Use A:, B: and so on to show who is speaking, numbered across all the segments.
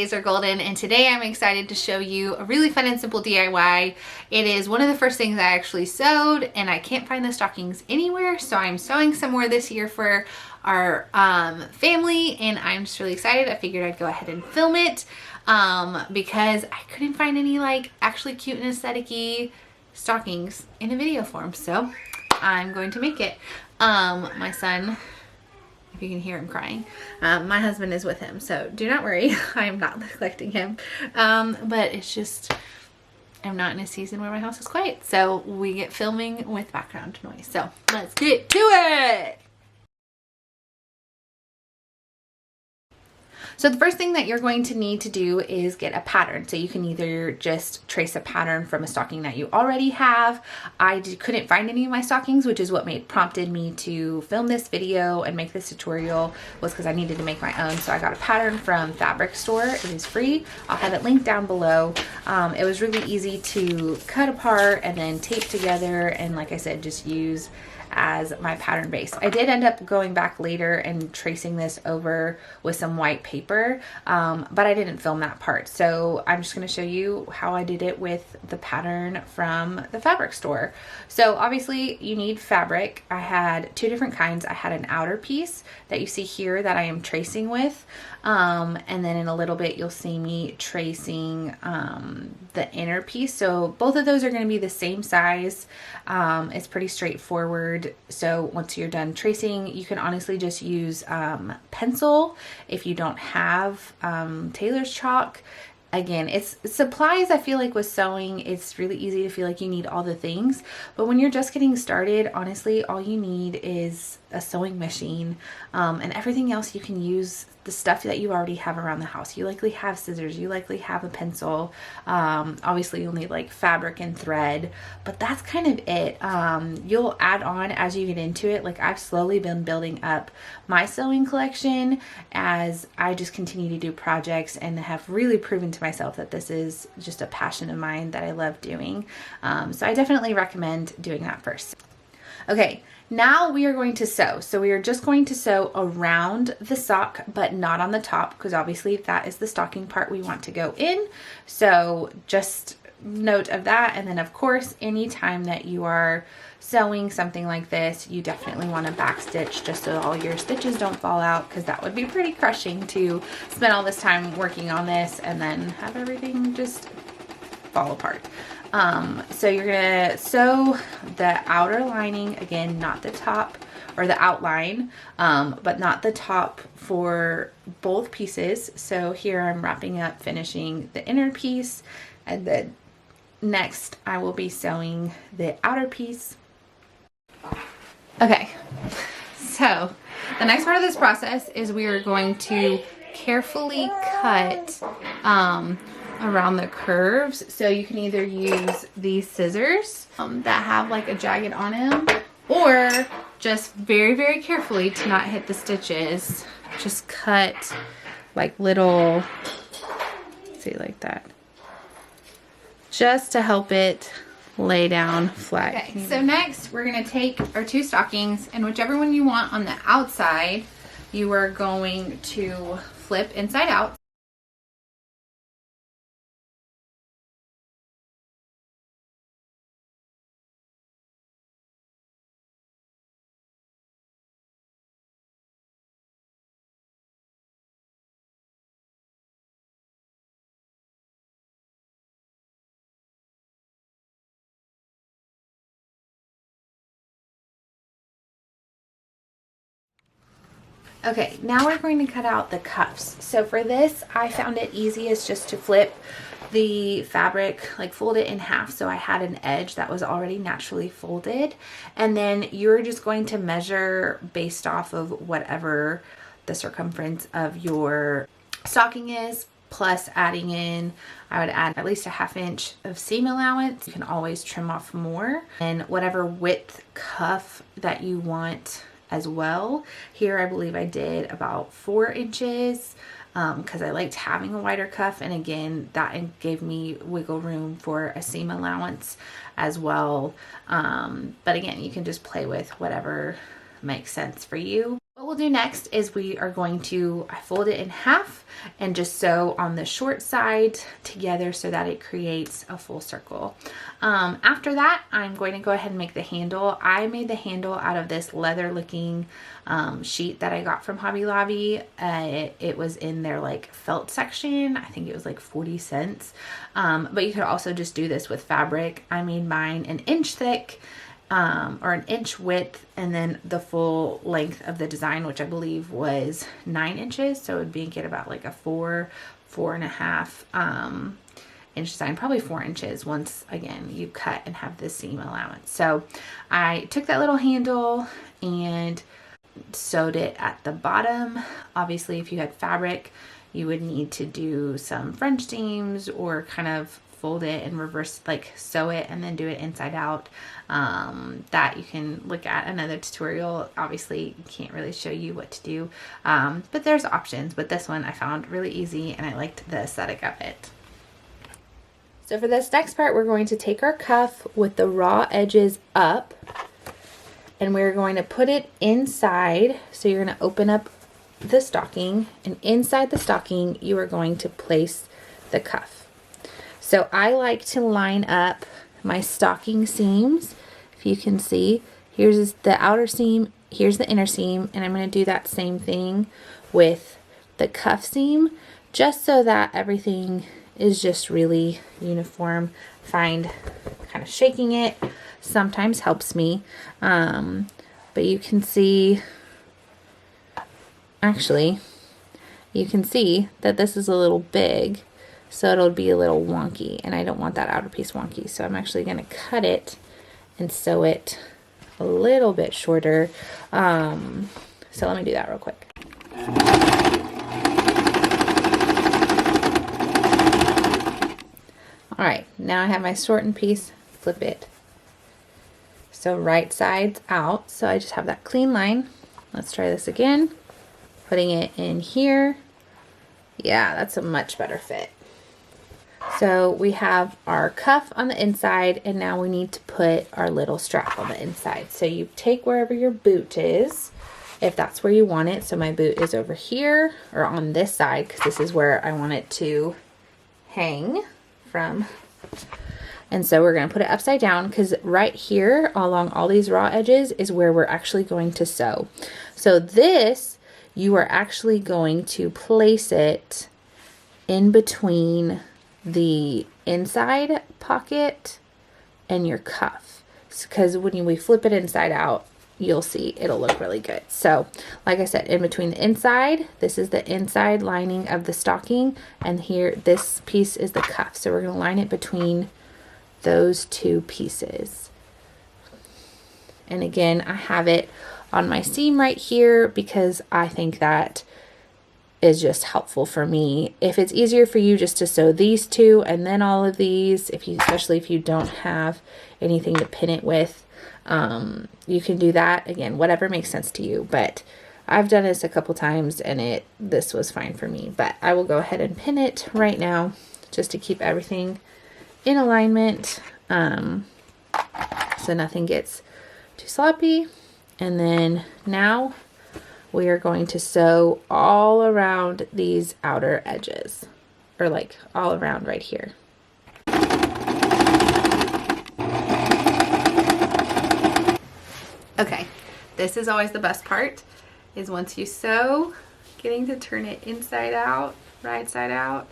A: days are golden, and today I'm excited to show you a really fun and simple DIY. It is one of the first things I actually sewed, and I can't find the stockings anywhere, so I'm sewing some more this year for our family, and I'm just really excited. I figured I'd go ahead and film it because I couldn't find any like actually cute and aesthetic-y stockings in a video form, so I'm going to make it. My son, if you can hear him crying, my husband is with him, so do not worry. I am not neglecting him, but it's just I'm not in a season where my house is quiet, so we get filming with background noise. So let's get to it. So the first thing that you're going to need to do is get a pattern. So you can either just trace a pattern from a stocking that you already have. I couldn't find any of my stockings, which is what prompted me to film this video and make this tutorial, was because I needed to make my own. So I got a pattern from Fabric Store. It is free. I'll have it linked down below. It was really easy to cut apart and then tape together, and like I said, just use as my pattern base. I did end up going back later and tracing this over with some white paper, but I didn't film that part. So I'm just going to show you how I did it with the pattern from the Fabric Store. So obviously you need fabric. I had two different kinds. I had an outer piece that you see here that I am tracing with, and then in a little bit you'll see me tracing the inner piece. So both of those are going to be the same size. It's pretty straightforward. So once you're done tracing, you can honestly just use pencil if you don't have tailor's chalk. Again, it's supplies. I feel like with sewing, it's really easy to feel like you need all the things, but when you're just getting started, honestly, all you need is a sewing machine, and everything else you can use the stuff that you already have around the house. You likely have scissors, you likely have a pencil, obviously you'll need like fabric and thread, but that's kind of it. You'll add on as you get into it. Like, I've slowly been building up my sewing collection as I just continue to do projects, and have really proven to myself that this is just a passion of mine that I love doing. So I definitely recommend doing that first. Okay, now we are going to sew. So we are just going to sew around the sock, but not on the top, because obviously that is the stocking part we want to go in. So just note of that. And then of course, anytime that you are sewing something like this, you definitely want to back stitch just so all your stitches don't fall out, because that would be pretty crushing to spend all this time working on this and then have everything just fall apart. So you're gonna sew the outer lining, again, not the top, or the outline, but not the top, for both pieces. So here I'm wrapping up, finishing the inner piece, and then next I will be sewing the outer piece. Okay, so the next part of this process is we are going to carefully cut around the curves. So you can either use these scissors that have like a jagged on them, or just very, very carefully, to not hit the stitches, just cut like little, see, like that, just to help it lay down flat. Okay, so next we're going to take our two stockings, and whichever one you want on the outside, you are going to flip inside out. Okay, now we're going to cut out the cuffs. So for this, I found it easiest just to flip the fabric, like fold it in half, so I had an edge that was already naturally folded, and then you're just going to measure based off of whatever the circumference of your stocking is, plus adding in, I would add at least a 1/2 inch of seam allowance. You can always trim off more, and whatever width cuff that you want as well. Here I believe I did about 4 inches, because I liked having a wider cuff, and again, that gave me wiggle room for a seam allowance as well. But again, you can just play with whatever makes sense for you. What we'll do next is we are going to fold it in half and just sew on the short side together so that it creates a full circle. After that, I'm going to go ahead and make the handle. I made the handle out of this leather looking sheet that I got from Hobby Lobby. It was in their like felt section. I think it was like 40 cents. But you could also just do this with fabric. I made mine an inch thick. Or an inch width, and then the full length of the design, which I believe was 9 inches. So it would get about like a 4.5 inch design, probably 4 inches once again you cut and have the seam allowance. So I took that little handle and sewed it at the bottom. Obviously, if you had fabric, you would need to do some French seams or kind of fold it and reverse, like sew it and then do it inside out. That you can look at another tutorial. Obviously, can't really show you what to do, but there's options. But this one I found really easy and I liked the aesthetic of it. So for this next part, we're going to take our cuff with the raw edges up and we're going to put it inside. So you're going to open up the stocking, and inside the stocking you are going to place the cuff. So I like to line up my stocking seams. If you can see, here's the outer seam, here's the inner seam, and I'm going to do that same thing with the cuff seam, just so that everything is just really uniform. Find kind of shaking it sometimes helps me, but you can see, actually, you can see that this is a little big. So it'll be a little wonky, and I don't want that outer piece wonky. So I'm actually going to cut it and sew it a little bit shorter. So let me do that real quick. All right, now I have my shortened piece, flip it. So right side's out. So I just have that clean line. Let's try this again. Putting it in here. Yeah, that's a much better fit. So we have our cuff on the inside, and now we need to put our little strap on the inside. So you take wherever your boot is, if that's where you want it. So my boot is over here or on this side, because this is where I want it to hang from. And so we're going to put it upside down, because right here along all these raw edges is where we're actually going to sew. So this, you are actually going to place it in between the inside pocket and your cuff, because when we flip it inside out, you'll see it'll look really good. So like I said, in between the inside, this is the inside lining of the stocking, and here this piece is the cuff. So we're going to line it between those two pieces. And again, I have it on my seam right here because I think that is just helpful for me. If it's easier for you just to sew these two and then all of these, especially if you don't have anything to pin it with, you can do that. Again, whatever makes sense to you, but I've done this a couple times and this was fine for me. But I will go ahead and pin it right now just to keep everything in alignment, so nothing gets too sloppy. And then now we are going to sew all around these outer edges, or like all around right here. Okay, this is always the best part, is once you sew, getting to turn it inside out, right side out,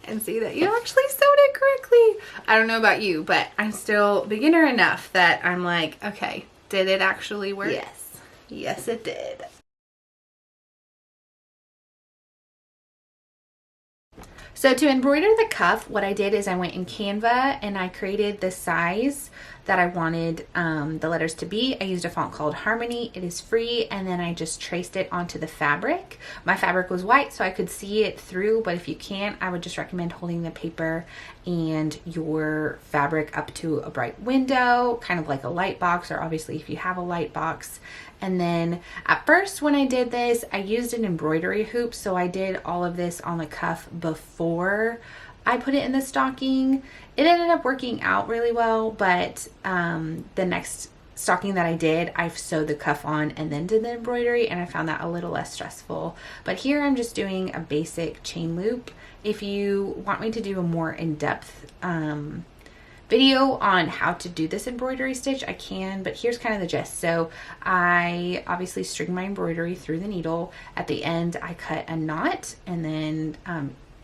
A: and see that you actually sewed it correctly. I don't know about you, but I'm still beginner enough that I'm like, okay, did it actually work? Yes. Yes, it did. So to embroider the cuff, what I did is I went in Canva and I created the size that I wanted the letters to be. I used a font called Harmony. It is free, and then I just traced it onto the fabric. My fabric was white, so I could see it through, but if you can't, I would just recommend holding the paper and your fabric up to a bright window, kind of like a light box, or obviously if you have a light box. And then at first when I did this, I used an embroidery hoop, so I did all of this on the cuff before I put it in the stocking. It ended up working out really well, but the next stocking that I did, I've sewed the cuff on and then did the embroidery, and I found that a little less stressful. But here I'm just doing a basic chain loop. If you want me to do a more in-depth video on how to do this embroidery stitch, I can, but here's kind of the gist. So I obviously string my embroidery through the needle. At the end, I cut a knot and then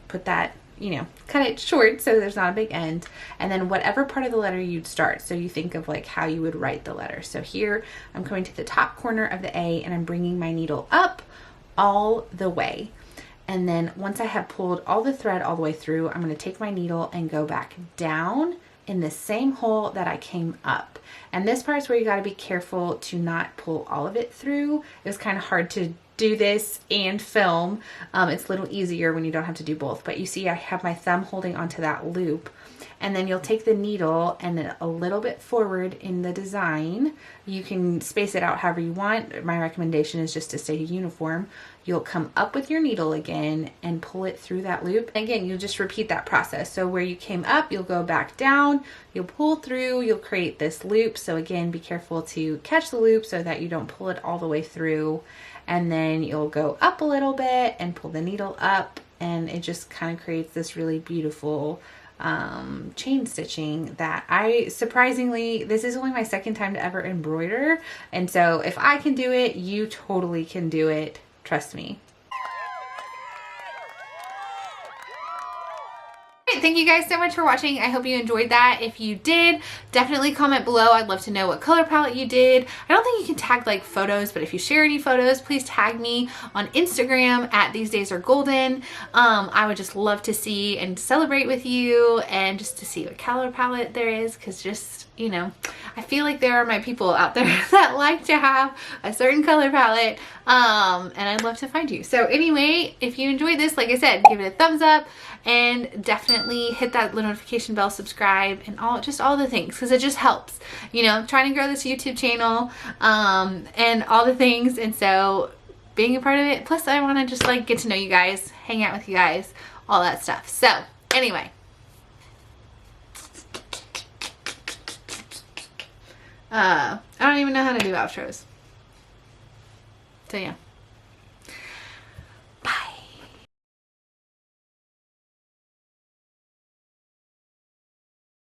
A: put that, you know, cut it short so there's not a big end, and then whatever part of the letter you'd start. So you think of like how you would write the letter. So here I'm coming to the top corner of the A and I'm bringing my needle up all the way. And then once I have pulled all the thread all the way through, I'm going to take my needle and go back down in the same hole that I came up. And this part's where you got to be careful to not pull all of it through. It was kind of hard to do this and film. It's a little easier when you don't have to do both. But you see I have my thumb holding onto that loop, and then you'll take the needle and then a little bit forward in the design. You can space it out however you want. My recommendation is just to stay uniform. You'll come up with your needle again and pull it through that loop. Again, you'll just repeat that process. So where you came up, you'll go back down, you'll pull through, you'll create this loop. So again, be careful to catch the loop so that you don't pull it all the way through. And then you'll go up a little bit and pull the needle up, and it just kind of creates this really beautiful chain stitching that I surprisingly, this is only my second time to ever embroider, and so if I can do it, you totally can do it, trust me. Thank you guys so much for watching. I hope you enjoyed that. If you did, definitely comment below. I'd love to know what color palette you did. I don't think you can tag like photos, but if you share any photos, please tag me on Instagram at These Days Are Golden. I would just love to see and celebrate with you, and just to see what color palette there is, because just, you know, I feel like there are my people out there that like to have a certain color palette, and I'd love to find you. So anyway, if you enjoyed this, like I said, give it a thumbs up, and definitely hit that notification bell, subscribe, and all the things, because it just helps, you know, trying to grow this YouTube channel, and all the things. And so being a part of it, plus I want to just like get to know you guys, hang out with you guys, all that stuff. So anyway, I don't even know how to do outros. So yeah.